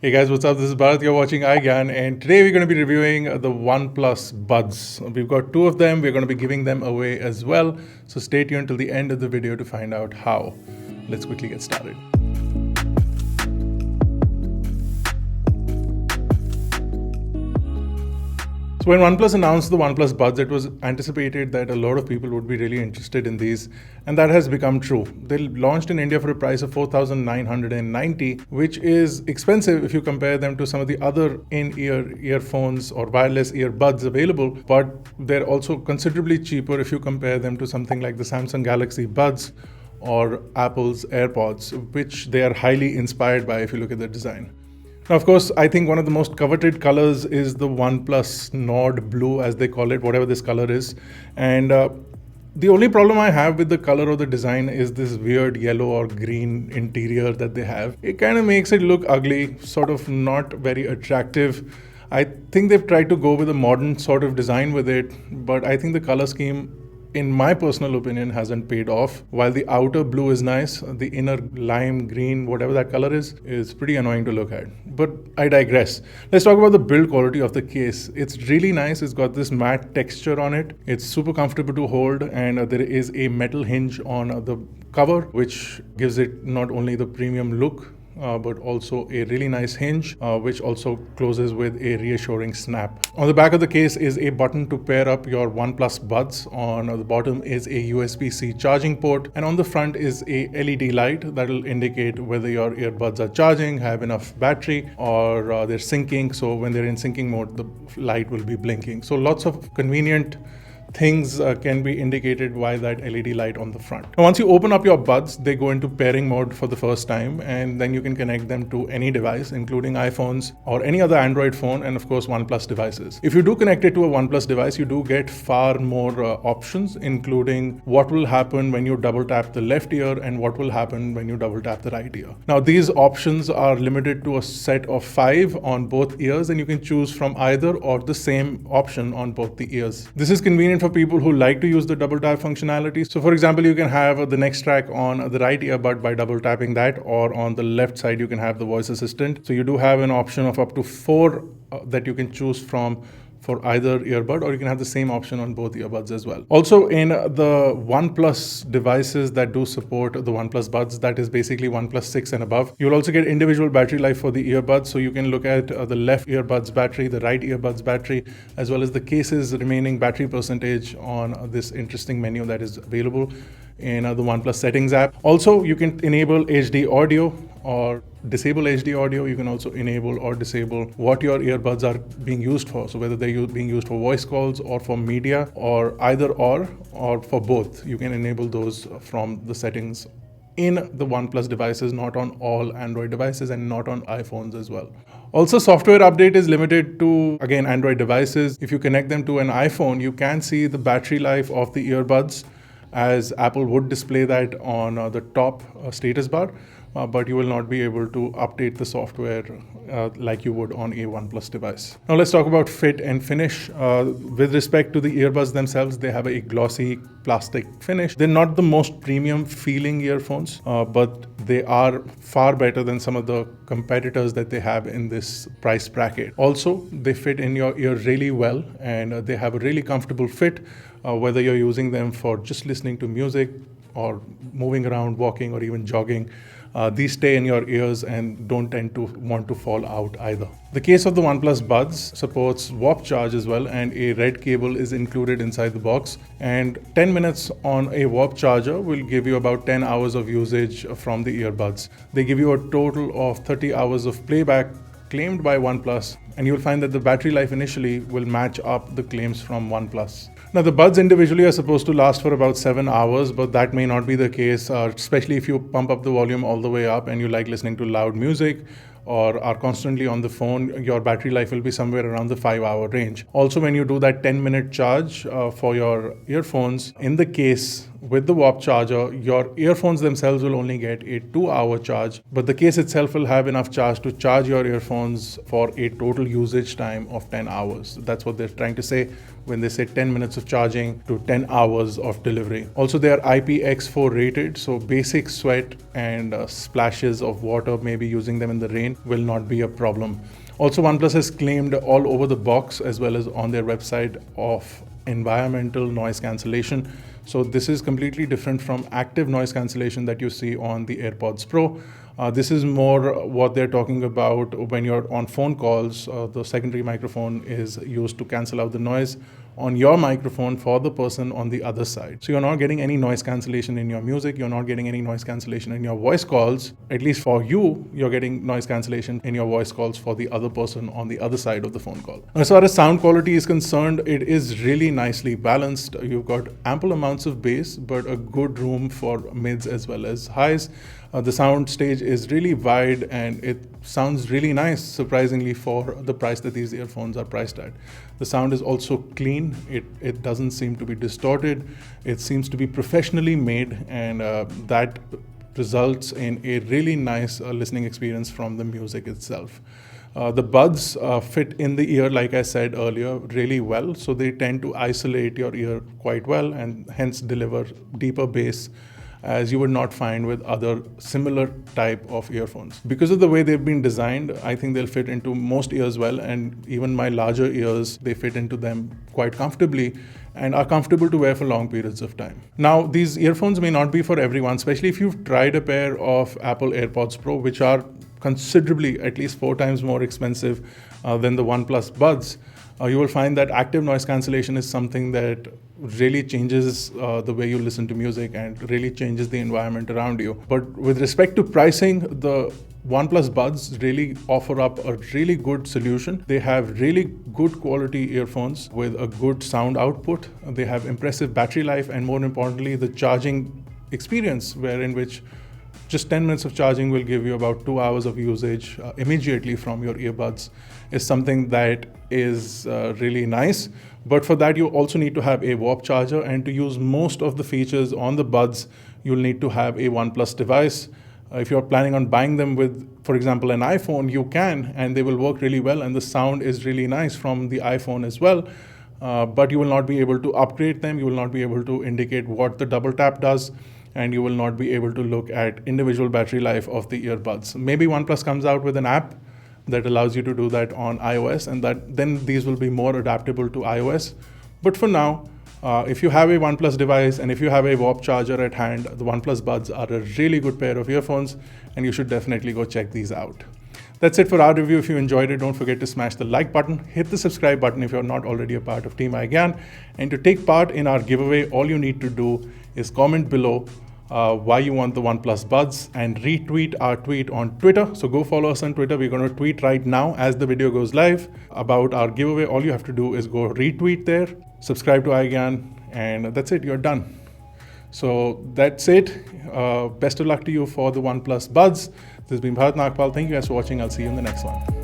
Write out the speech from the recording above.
Hey guys, what's up? This is Bharat. You're watching iGyan, and today we're going to be reviewing the OnePlus Buds. We've got two of them. We're going to be giving them away as well. So stay tuned till the end of the video to find out how. Let's quickly get started. So when OnePlus announced the OnePlus Buds, it was anticipated that a lot of people would be really interested in these, and that has become true. They launched in India for a price of 4,990, which is expensive if you compare them to some of the other in-ear earphones or wireless earbuds available, but they're also considerably cheaper if you compare them to something like the Samsung Galaxy Buds or Apple's AirPods, which they are highly inspired by if you look at the design. Now, of course, I think one of the most coveted colors is the OnePlus Nord Blue, as they call it, whatever this color is. And the only problem I have with the color of the design is this weird yellow or green interior that they have. It kind of makes it look ugly, sort of not very attractive. I think they've tried to go with a modern sort of design with it, but I think the color scheme, in my personal opinion, hasn't paid off. While the outer blue is nice, the inner lime green, whatever that color is pretty annoying to look at. But I digress. Let's talk about the build quality of the case. It's really nice. It's got this matte texture on it. It's super comfortable to hold, and there is a metal hinge on the cover, which gives it not only the premium look, but also a really nice hinge, which also closes with a reassuring snap. On the back of the case is a button to pair up your OnePlus Buds. On the bottom is a USB-C charging port, and on the front is a LED light that will indicate whether your earbuds are charging, have enough battery, or they're syncing. So when they're in syncing mode, the light will be blinking. So lots of convenient things can be indicated by that LED light on the front. Now, once you open up your buds, they go into pairing mode for the first time, and then you can connect them to any device, including iPhones or any other Android phone, and of course OnePlus devices. If you do connect it to a OnePlus device, you do get far more options, including what will happen when you double tap the left ear and what will happen when you double tap the right ear. Now, these options are limited to a set of 5 on both ears, and you can choose from either or the same option on both the ears. This is convenient for people who like to use the double tap functionality. So for example, you can have the next track on the right earbud by double tapping that, or on the left side you can have the voice assistant. So you do have an option of up to 4 that you can choose from for either earbud, or you can have the same option on both earbuds as well. Also, in the OnePlus devices that do support the OnePlus Buds, that is basically OnePlus 6 and above, you'll also get individual battery life for the earbuds. So you can look at the left earbuds battery, the right earbuds battery, as well as the case's remaining battery percentage on this interesting menu that is available in the OnePlus settings app. Also, you can enable HD audio or disable HD audio. You can also enable or disable what your earbuds are being used for. So whether they're being used for voice calls or for media, or either or for both. You can enable those from the settings in the OnePlus devices, not on all Android devices and not on iPhones as well. Also, software update is limited to, again, Android devices. If you connect them to an iPhone, you can see the battery life of the earbuds, as Apple would display that on the top status bar, but you will not be able to update the software like you would on a OnePlus device. Now let's talk about fit and finish. With respect to the earbuds themselves, they have a glossy plastic finish. They're not the most premium feeling earphones, but they are far better than some of the competitors that they have in this price bracket. Also, they fit in your ear really well, and they have a really comfortable fit, whether you're using them for just listening to music or moving around, walking, or even jogging. These stay in your ears and don't tend to want to fall out either. The case of the OnePlus Buds supports warp charge as well, and a red cable is included inside the box. And 10 minutes on a warp charger will give you about 10 hours of usage from the earbuds. They give you a total of 30 hours of playback claimed by OnePlus, and you'll find that the battery life initially will match up the claims from OnePlus. Now, the buds individually are supposed to last for about 7 hours, but that may not be the case, especially if you pump up the volume all the way up and you like listening to loud music or are constantly on the phone. Your battery life will be somewhere around the 5-hour range. Also, when you do that 10-minute charge for your earphones in the case with the warp charger, your earphones themselves will only get a 2-hour charge, but the case itself will have enough charge to charge your earphones for a total usage time of 10 hours. That's what they're trying to say when they say 10 minutes of charging to 10 hours of delivery. Also, they are IPX4 rated, so basic sweat and splashes of water, maybe using them in the rain, pricing will not be a problem. Also, OnePlus has claimed all over the box as well as on their website of environmental noise cancellation. So this is completely different from active noise cancellation that you see on the AirPods Pro. This is more what they're talking about when you're on phone calls. The secondary microphone is used to cancel out the noise on your microphone for the person on the other side. So you're not getting any noise cancellation in your music, you're not getting any noise cancellation in your voice calls. At least for you, you're getting noise cancellation in your voice calls for the other person on the other side of the phone call. As far as sound quality is concerned, it is really nicely balanced. You've got ample amounts of bass, but a good room for mids as well as highs. The sound stage is really wide and it sounds really nice, surprisingly, for the price that these earphones are priced at. The sound is also clean. It doesn't seem to be distorted. It seems to be professionally made, and that results in a really nice listening experience from the music itself. The buds fit in the ear, like I said earlier, really well. So they tend to isolate your ear quite well and hence deliver deeper bass, as you would not find with other similar type of earphones. Because of the way they've been designed, I think they'll fit into most ears well, and even my larger ears, they fit into them quite comfortably and are comfortable to wear for long periods of time. Now, these earphones may not be for everyone, especially if you've tried a pair of Apple AirPods Pro, which are considerably, at least 4 times more expensive than the OnePlus Buds. You will find that active noise cancellation is something that really changes the way you listen to music and really changes the environment around you. But with respect to pricing, the OnePlus Buds really offer up a really good solution. They have really good quality earphones with a good sound output. They have impressive battery life, and more importantly, the charging experience, wherein which just 10 minutes of charging will give you about 2 hours of usage immediately from your earbuds, is something that is really nice. But for that, you also need to have a Warp charger, and to use most of the features on the Buds, you'll need to have a OnePlus device. If you're planning on buying them with, for example, an iPhone, you can, and they will work really well, and the sound is really nice from the iPhone as well. But you will not be able to upgrade them. You will not be able to indicate what the double tap does, and you will not be able to look at individual battery life of the earbuds. Maybe OnePlus comes out with an app that allows you to do that on iOS, and that then these will be more adaptable to iOS. But for now, if you have a OnePlus device and if you have a Warp charger at hand, the OnePlus Buds are a really good pair of earphones, and you should definitely go check these out. That's it for our review. If you enjoyed it, don't forget to smash the like button, hit the subscribe button if you're not already a part of Team iGyan. And to take part in our giveaway, all you need to do is comment below why you want the OnePlus Buds and retweet our tweet on Twitter. So go follow us on Twitter. We're going to tweet right now as the video goes live about our giveaway. All you have to do is go retweet there, subscribe to iGyan, and that's it. You're done. So that's it. Best of luck to you for the OnePlus Buds. This has been Bharat Nagpal. Thank you guys for watching. I'll see you in the next one.